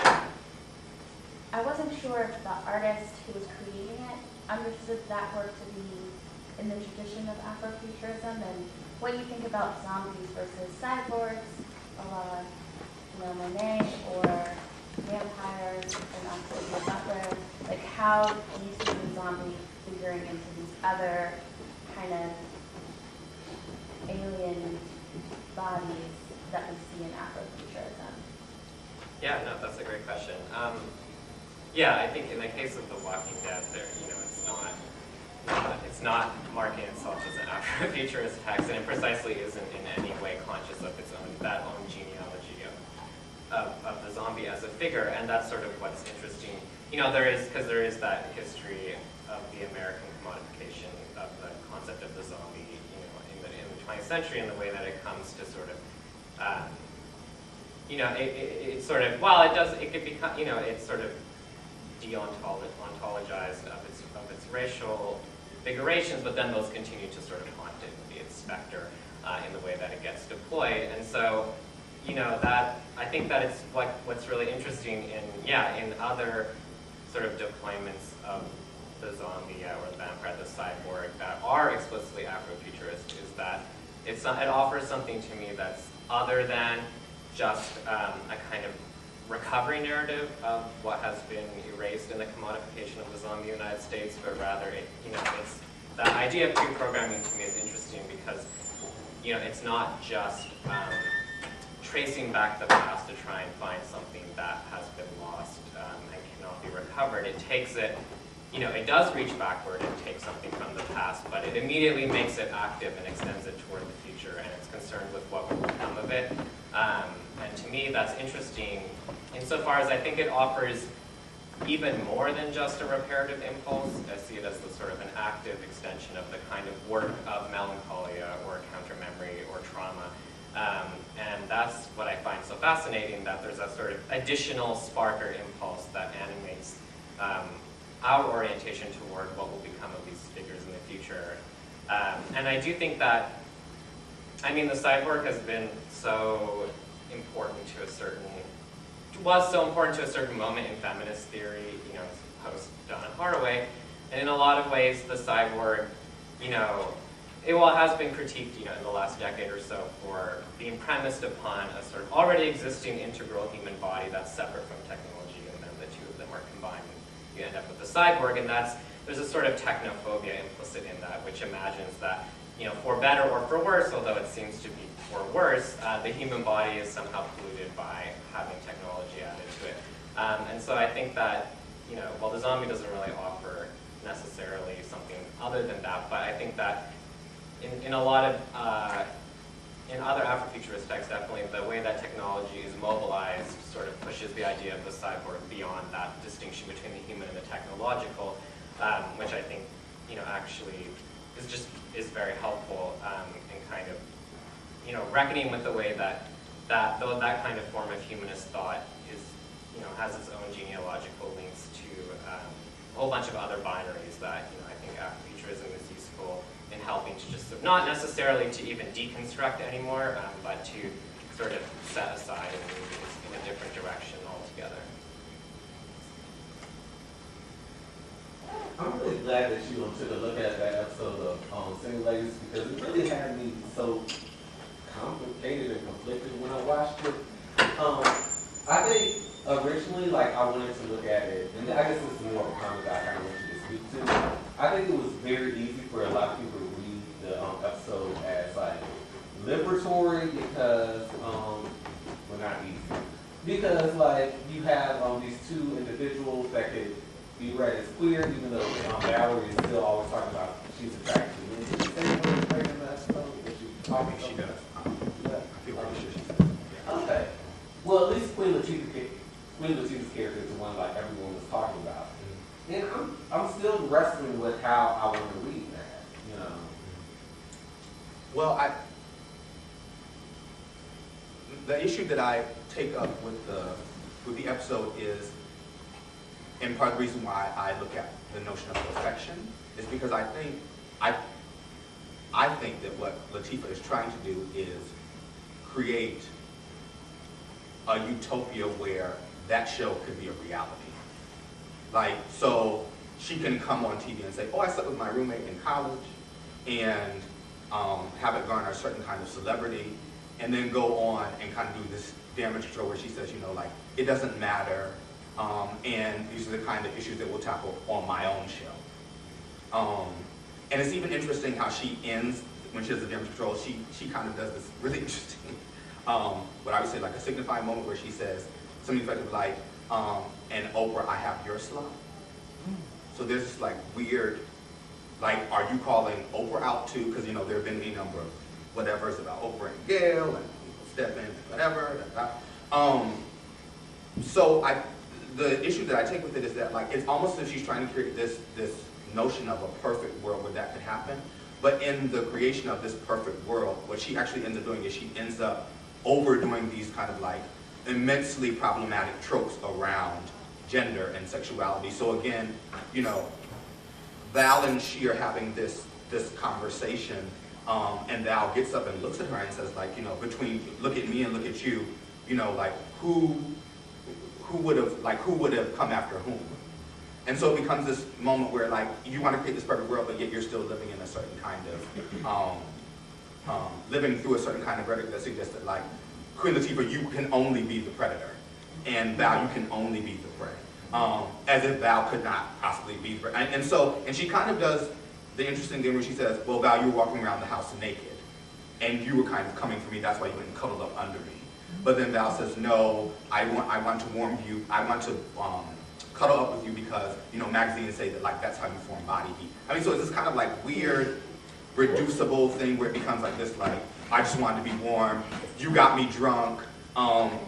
I wasn't sure if the artist who was creating it understood that work to be in the tradition of Afrofuturism, and what you think about zombies versus cyborgs, a la Monet, or vampires and also the butler, like how do you see the zombie figuring into these other kind of alien bodies that we see in Afrofuturism? Yeah, no, that's a great question. Yeah, I think in the case of The Walking Dead, there, it's not marking itself as an Afrofuturist text, and it precisely isn't in any way conscious of its own genealogy of the zombie as a figure, and that's sort of what's interesting. There is that history of the American commodification of the concept of the zombie, in the 20th century, in the way that it comes to sort of it sort of, while it could become, it's sort of de-ontologized of its racial figurations, but then those continue to sort of haunt it and be its specter in the way that it gets deployed. And so, that, I think that it's what's really interesting in other sort of deployments of the zombie or the vampire, the cyborg, that are explicitly Afrofuturist, is that it offers something to me that's other than just a kind of recovery narrative of what has been erased in the commodification of the zombie United States, but rather it's that idea of pre-programming to me is interesting because it's not just tracing back the past to try and find something that has been lost and cannot be recovered. It takes it, it does reach backward and take something from the past, but it immediately makes it active and extends it toward the future, and it's concerned with what will become of it. And to me, that's interesting insofar as I think it offers even more than just a reparative impulse. I see it as the sort of an active extension of the kind of work of melancholia or counter-memory or trauma. And that's what I find so fascinating, that there's a sort of additional spark or impulse that animates our orientation toward what will become of these figures in the future. And I do think that, the cyborg has been so important to was so important to a certain moment in feminist theory, post Donna Haraway. And in a lot of ways, the cyborg, it has been critiqued, in the last decade or so for being premised upon a sort of already existing integral human body that's separate from technology, and then the two of them are combined, and you end up with the cyborg. And there's a sort of technophobia implicit in that, which imagines that, for better or for worse, although it seems to be for worse, the human body is somehow polluted by having technology added to it. And so I think that, while the zombie doesn't really offer necessarily something other than that, but I think that in a lot of, in other Afrofuturist texts, definitely the way that technology is mobilized sort of pushes the idea of the cyborg beyond that distinction between the human and the technological, which I think, actually is very helpful in kind of, reckoning with the way that that kind of form of humanist thought is, has its own genealogical links to a whole bunch of other binaries that, I think Afrofuturism is useful in helping to just, not necessarily to even deconstruct anymore, but to sort of set aside and move in a different direction altogether. I'm really glad that you took a look at that episode of Simulators, because it really had me so complicated and conflicted when I watched it. I think originally, I wanted to look at it, and I guess this is more of a comment that I kind of want you to speak to. I think it was very easy for a lot of people to read the episode as liberatory because, well, not easy, because you have these two individuals that could be read as queer, even though Valerie is still always talking about she's attracted to men. Did you say you were read in that episode? I think she does. Yeah. I feel pretty sure she does. Yeah. Okay. Well, at least Queen Latifah's character is the one everyone was talking about. And I'm still wrestling with how I want to read that, Well, the issue that I take up with the episode is, and part of the reason why I look at the notion of perfection is because I think that what Latifah is trying to do is create a utopia where that show could be a reality. So she can come on TV and say, oh, I slept with my roommate in college, and have it garner a certain kind of celebrity, and then go on and kind of do this Damage Control, where she says, you know, like, it doesn't matter, and these are the kind of issues that we'll tackle on my own show. And it's even interesting how she ends, when she does the Damage Control, she kind of does this really interesting, what I would say like a signifying moment where she says something effective like, and Oprah, I have your slot. So there's this like weird, like, are you calling Oprah out too? Because, you know, there have been any number of whatever's about Oprah and Gill and people step in and whatever. So the issue that I take with it is that, like, it's almost as if she's trying to create this notion of a perfect world where that could happen. But in the creation of this perfect world, what she actually ends up doing is she ends up overdoing these kind of like immensely problematic tropes around gender and sexuality. So again, you know, Val and she are having this conversation, and Val gets up and looks at her and says, like, you know, between look at me and look at you, you know, like who would have come after whom? And so it becomes this moment where, like, you want to create this perfect world, but yet you're still living in a certain kind of living through a certain kind of rhetoric that suggests that, like, Queen Latifah, you can only be the predator, and Val, you can only be the prey. As if Val could not possibly be the prey. And she kind of does the interesting thing where she says, well, Val, you were walking around the house naked, and you were kind of coming for me, that's why you went and cuddled up under me. But then Val says, no, I want to warm you, I want to cuddle up with you because, you know, magazines say that, like, that's how you form body heat. I mean, so it's this kind of like weird, reducible thing where it becomes like this, like, I just wanted to be warm, you got me drunk,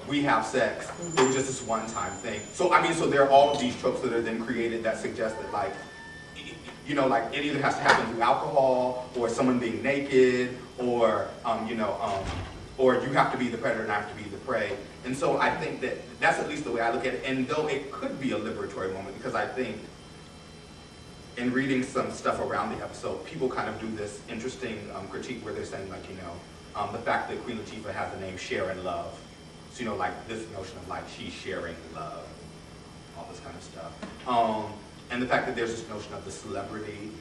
we have sex, it was just this one-time thing. So, I mean, so there are all of these tropes that are then created that suggest that, like, you know, like, it either has to happen through alcohol, or someone being naked, or, you know, or you have to be the predator and I have to be the prey. And so I think that that's at least the way I look at it. And though it could be a liberatory moment, because I think in reading some stuff around the episode, people kind of do this interesting critique where they're saying, like, you know, the fact that Queen Latifah has the name Share and Love. So, you know, like, this notion of, like, she's sharing love, all this kind of stuff. And the fact that there's this notion of the celebrity,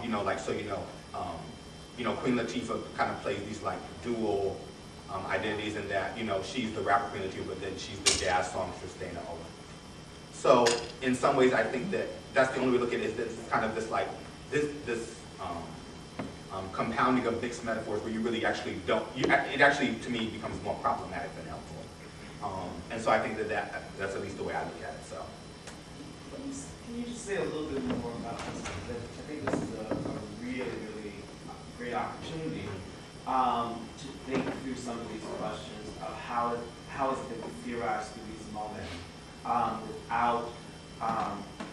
you know, like, so, you know, Queen Latifah kind of plays these, like, dual identities in that, you know, she's the rapper Queen Latifah, but then she's the jazz songstress Dana Owen. So in some ways, I think that that's the only way to look at it, is this kind of this, like, this compounding of mixed metaphors where you really actually don't, it actually, to me, becomes more problematic than helpful. And so I think that's at least the way I look at it, so. Can you just say a little bit more about this? I think this is a really, really great opportunity to think through some of these questions of how is it that we theorize through these moments without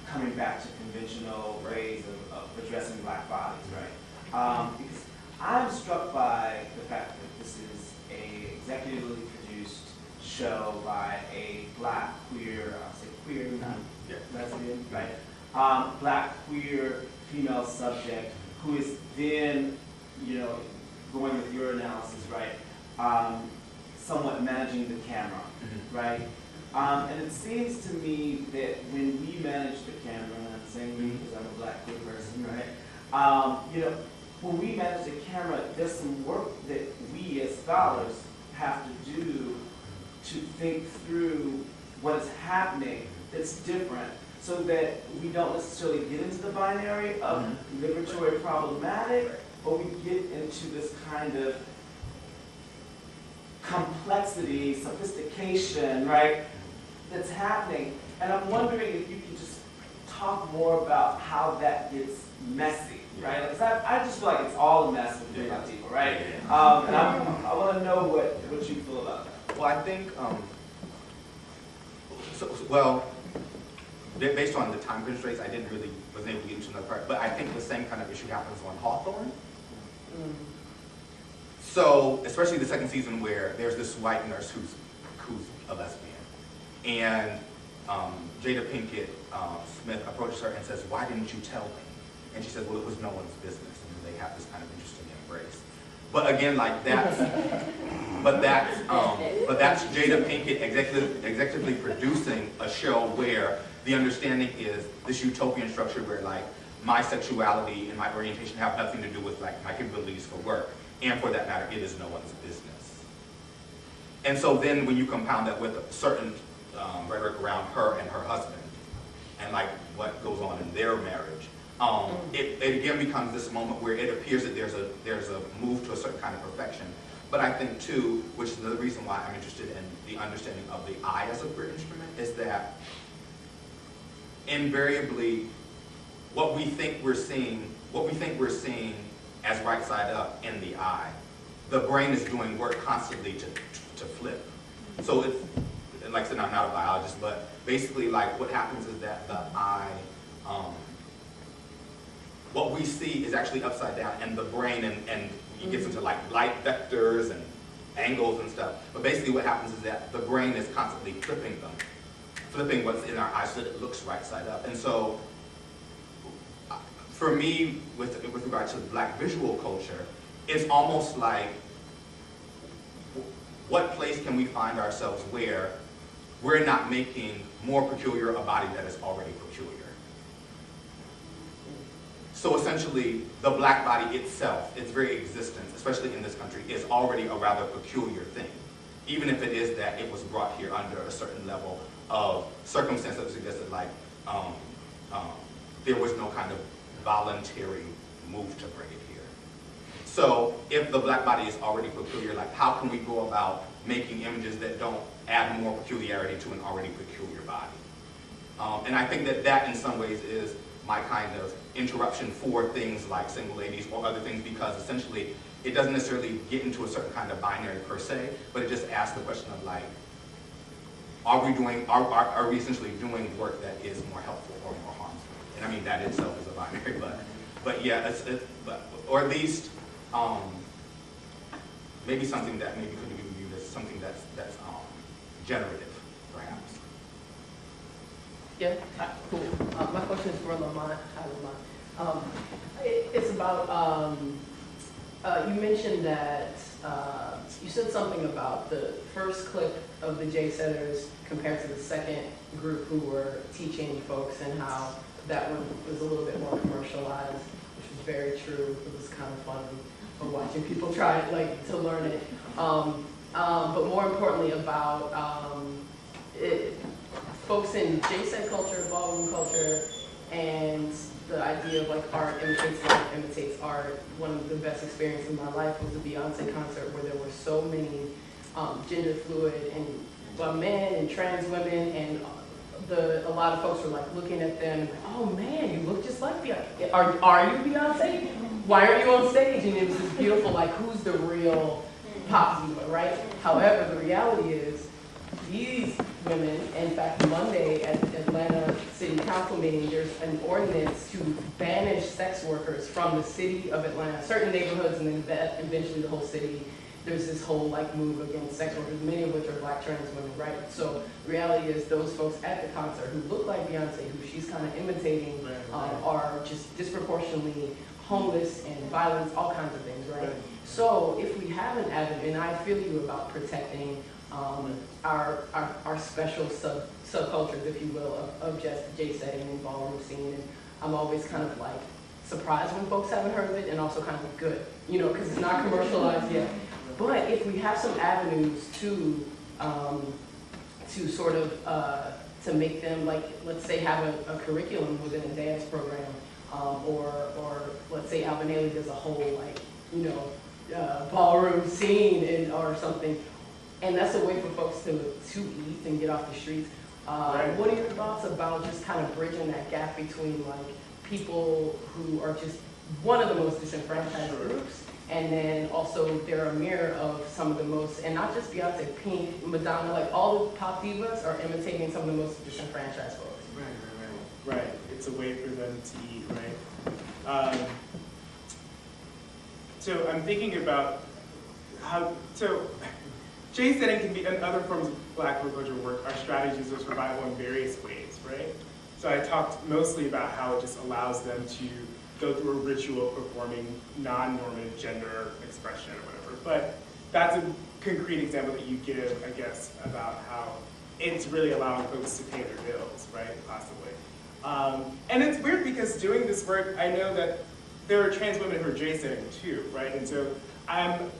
coming back to conventional ways of addressing Black bodies, right? Because I'm struck by the fact that this is a executively produced show by a Black queer, I'll say queer, not lesbian, right? Black queer female subject who is then, you know, going with your analysis, right, somewhat managing the camera, right? And it seems to me that when we manage the camera, and I'm saying we because I'm a Black queer person, right? You know, when we manage the camera, there's some work that we as scholars have to do to think through what is happening that's different, so that we don't necessarily get into the binary of liberatory problematic, but we get into this kind of complexity, sophistication, right, that's happening. And I'm wondering if you can just talk more about how that gets messy, right? Because I just feel like it's all a mess with people, right? And I want to know what you feel about that. Well, I think, based on the time constraints, I wasn't able to get into another part, but I think the same kind of issue happens on Hawthorne. So, especially the second season where there's this white nurse who's a lesbian. And Jada Pinkett Smith approaches her and says, why didn't you tell me? And she says, well, it was no one's business. And they have this kind of interesting embrace. But again, like that's Jada Pinkett executively producing a show where the understanding is this utopian structure where, like, my sexuality and my orientation have nothing to do with, like, my capabilities for work. And for that matter, it is no one's business. And so then when you compound that with a certain rhetoric around her and her husband, and like what goes on in their marriage, it again becomes this moment where it appears that there's a move to a certain kind of perfection. But I think too, which is the reason why I'm interested in the understanding of the eye as a queer instrument, is that invariably what we think we're seeing as right side up in the eye, the brain is doing work constantly to flip. So it's, and like I said, I'm not a biologist, but basically like what happens is that the eye, what we see is actually upside down, and the brain and it gets into like light vectors and angles and stuff. But basically what happens is that the brain is constantly flipping what's in our eyes so that it looks right side up. And so for me, with regard to Black visual culture, it's almost like, what place can we find ourselves where we're not making more peculiar a body that is already peculiar? So essentially, the Black body itself, its very existence, especially in this country, is already a rather peculiar thing. Even if it is that it was brought here under a certain level of circumstance that suggested like there was no kind of voluntary move to bring it here. So if the Black body is already peculiar, like how can we go about making images that don't add more peculiarity to an already peculiar body? And I think that in some ways is my kind of interruption for things like single ladies or other things, because essentially it doesn't necessarily get into a certain kind of binary per se, but it just asks the question of like, are we essentially doing work that is more helpful or more harmful? And I mean that itself is a binary, but yeah, or at least maybe something that maybe could be viewed as something that's generative, perhaps. Yeah, cool. My question is for Lamont. Hi, Lamont. It's about, you mentioned that, you said something about the first clip of the J-setters compared to the second group who were teaching folks, and how that one was a little bit more commercialized, which was very true. It was kind of fun of watching people try to learn it. But more importantly about folks in J-set culture, ballroom culture, and the idea of like art imitates life, imitates art. One of the best experiences in my life was the Beyonce concert, where there were so many gender fluid and men and trans women, and a lot of folks were like looking at them and like, oh man, you look just like Beyonce. Are you Beyonce? Why aren't you on stage? And it was this beautiful, like, who's the real pop diva, right? However, the reality is these women, in fact, Monday at Atlanta City Council meeting, there's an ordinance to banish sex workers from the city of Atlanta, certain neighborhoods, and then eventually the whole city. There's this whole like move against sex workers, many of which are Black trans women, right? So the reality is those folks at the concert who look like Beyonce, who she's kind of imitating, are just disproportionately homeless and violence, all kinds of things, right? So if we have an avenue, and I feel you about protecting our special subcultures, if you will, of just J-setting and ballroom scene, and I'm always kind of like surprised when folks haven't heard of it, and also kind of good, you know, because it's not commercialized yet. But if we have some avenues to sort of to make them, like, let's say have a curriculum within a dance program, or let's say Alvin Ailey does a whole like, you know, ballroom scene or something, and that's a way for folks to eat and get off the streets. What are your thoughts about just kind of bridging that gap between like people who are just one of the most disenfranchised groups, and then also they're a mirror of some of the most, and not just Beyonce, Pink, Madonna, like all the pop divas are imitating some of the most disenfranchised folks. Right. It's a way for them to eat, right? So I'm thinking about how, so J-setting can be, and other forms of Black culture work, are strategies of survival in various ways, right? So I talked mostly about how it just allows them to go through a ritual performing non-normative gender expression or whatever. But that's a concrete example that you give, I guess, about how it's really allowing folks to pay their bills, right, possibly. And it's weird because doing this work, I know that there are trans women who are J-setting too, right? And so I'm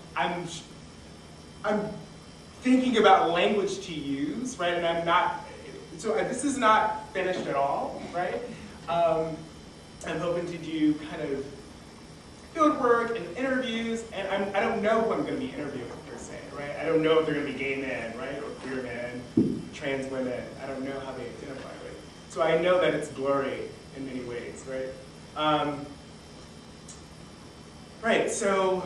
thinking about language to use, right? And I'm not, so this is not finished at all, right? I'm hoping to do kind of field work and interviews, and I don't know who I'm going to be interviewing per se, right? I don't know if they're going to be gay men, right, or queer men, trans women. I don't know how they identify, right? So I know that it's blurry in many ways, right? Right, so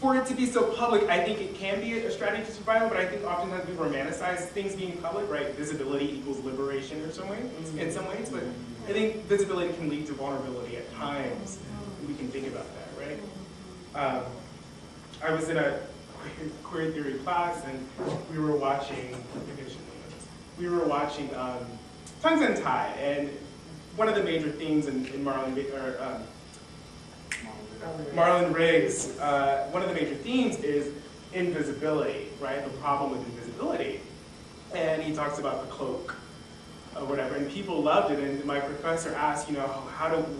for it to be so public, I think it can be a strategy to survival, but I think oftentimes we romanticize things being public, right? Visibility equals liberation in some ways, but I think visibility can lead to vulnerability at times. We can think about that, right? I was in a queer theory class, and we were watching Tongues Untied, and one of the major themes in Marlon Riggs, one of the major themes is invisibility, right? The problem with invisibility. And he talks about the cloak or whatever, and people loved it. And my professor asked, you know,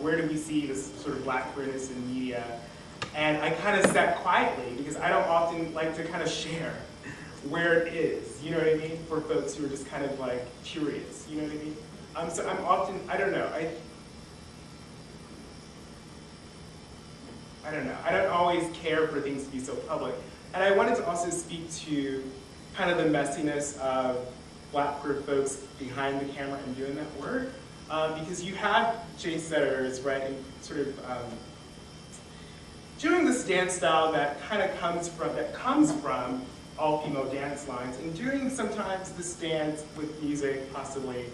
where do we see this sort of black queerness in media? And I kind of sat quietly because I don't often like to kind of share where it is, you know what I mean? For folks who are just kind of like curious, you know what I mean? So I'm often, I don't know, I don't always care for things to be so public. And I wanted to also speak to kind of the messiness of black queer folks behind the camera and doing that work. Because you have Jay setters, right, and sort of doing this dance style that kind of comes from all-female dance lines, and doing sometimes this dance with music possibly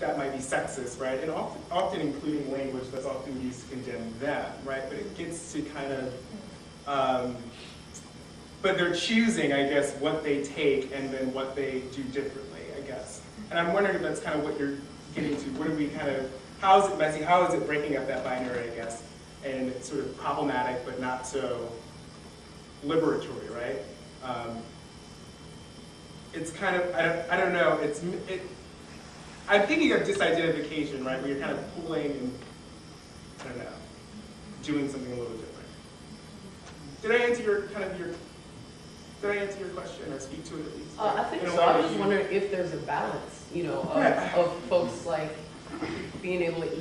that might be sexist, right? And often including language that's often used to condemn them, right? But it gets to kind of, but they're choosing, I guess, what they take and then what they do differently, I guess. And I'm wondering if that's kind of what you're getting to. What do we kind of, how is it messy? How is it breaking up that binary, I guess? And it's sort of problematic, but not so liberatory, right? It's kind of, I don't know, I'm thinking of disidentification, right? Where you're kind of pulling and, I don't know, doing something a little different. Did I answer your question or speak to it at least? I think so. I was just wondering if there's a balance, you know, of folks like being able to eat